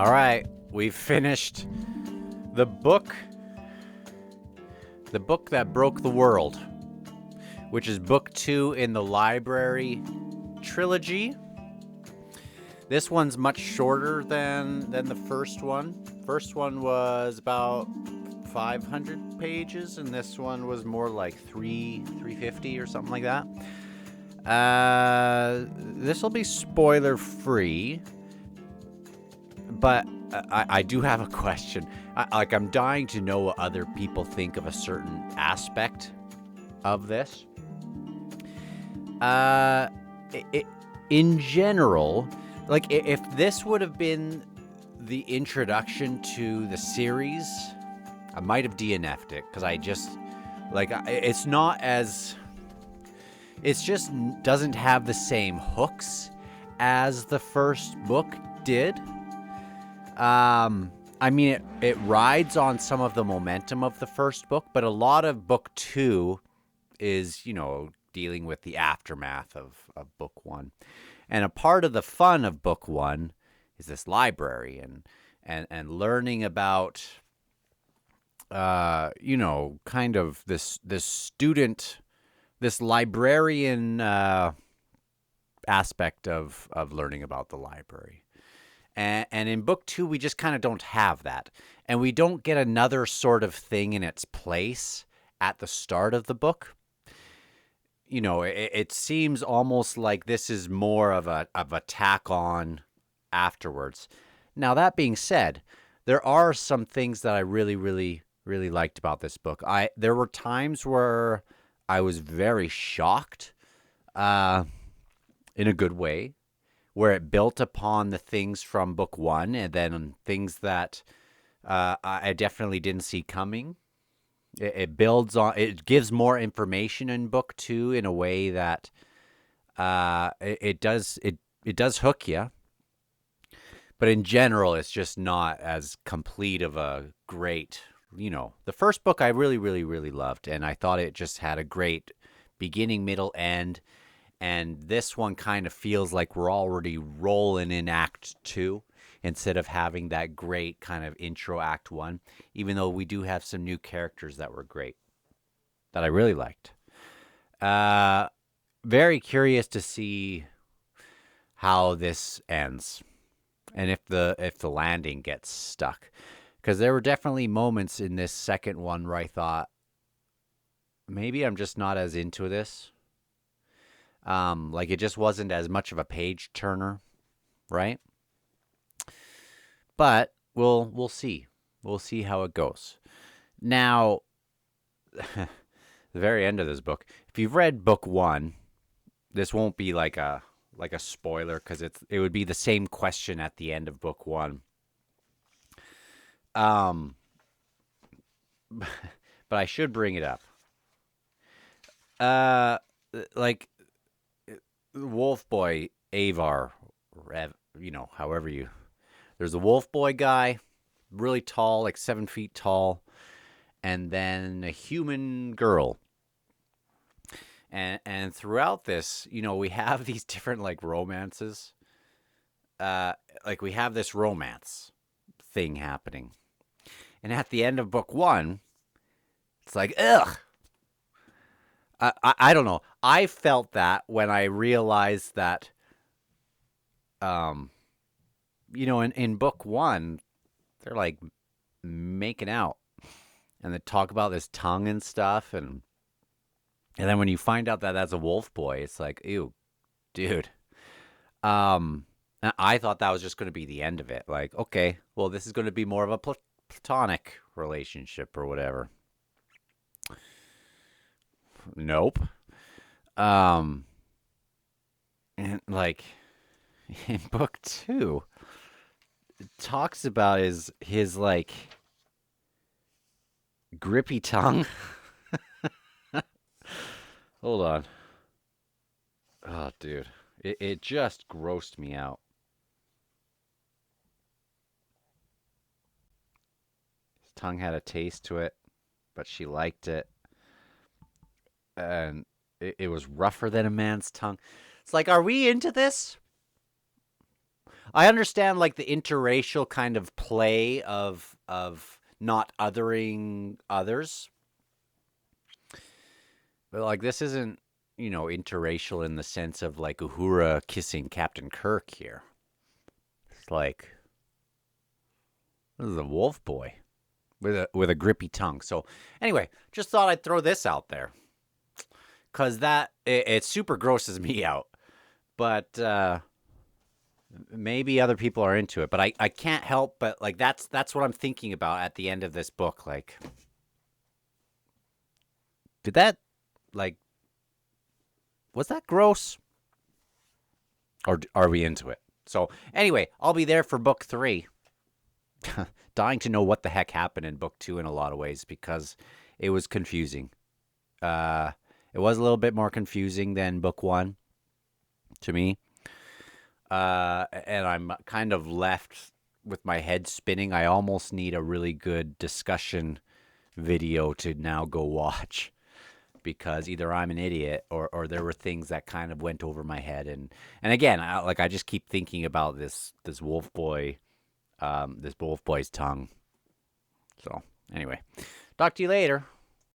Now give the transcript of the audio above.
All right, we've finished the book, the book that broke the world, which is book 2 in the library trilogy. This one's much shorter than the first one. First one was about 500 pages, and this one was more like 350 or something like that. This will be spoiler free, but I do have a question. I'm dying to know what other people think of a certain aspect of this. In general, like if this would have been the introduction to the series, I might have DNF'd it because I just it's not as. It just doesn't have the same hooks as the first book did. I mean, it rides on some of the momentum of the first book, but a lot of book 2 is, dealing with the aftermath of book 1. And a part of the fun of book 1 is this library and learning about, kind of this student, this librarian aspect of learning about the library. And in book 2, we just kind of don't have that. And we don't get another sort of thing in its place at the start of the book. It seems almost like this is more of a tack on afterwards. Now, that being said, there are some things that I really, really, really liked about this book. There were times where I was very shocked, in a good way, where it built upon the things from book 1 and then things that I definitely didn't see coming. It builds on. It gives more information in book 2 in a way that it does hook you. But in general, it's just not as complete of a great. The first book I really, really, really loved, and I thought it just had a great beginning, middle, end. And this one kind of feels like we're already rolling in Act 2 instead of having that great kind of intro Act 1, even though we do have some new characters that were great, that I really liked. Very curious to see how this ends and if the landing gets stuck. Because there were definitely moments in this second one where I thought, maybe I'm just not as into this. It just wasn't as much of a page turner, right? But we'll see. We'll see how it goes. Now, the very end of this book. If you've read book 1, this won't be like a spoiler because it would be the same question at the end of book 1. But I should bring it up. Wolf Boy Avar, however you. There's a Wolf Boy guy, really tall, like 7 feet tall, and then a human girl. And throughout this, we have these different romances. We have this romance thing happening, and at the end of book 1, it's like, ugh. I don't know. I felt that when I realized that, in book 1, they're making out and they talk about this tongue and stuff. And then when you find out that that's a wolf boy, it's like, ew, dude. I thought that was just going to be the end of it. Like, okay, well, this is going to be more of a platonic relationship or whatever. Nope. And in book 2, it talks about his grippy tongue. Hold on. Oh, dude. It just grossed me out. His tongue had a taste to it, but she liked it. And it was rougher than a man's tongue. It's like, are we into this? I understand like the interracial kind of play of not othering others, but like this isn't, interracial in the sense of like Uhura kissing Captain Kirk here. It's like this is a wolf boy with a grippy tongue. So anyway, just thought I'd throw this out there because it super grosses me out, but maybe other people are into it. But I can't help but like that's what I'm thinking about at the end of this book. Like, did that like was that gross, or are we into it? So anyway, I'll be there for book 3. Dying to know what the heck happened in book 2 in a lot of ways because it was confusing. It was a little bit more confusing than book 1 to me. And I'm kind of left with my head spinning. I almost need a really good discussion video to now go watch because either I'm an idiot or there were things that kind of went over my head. And again, I just keep thinking about this wolf boy, this wolf boy's tongue. So anyway, talk to you later.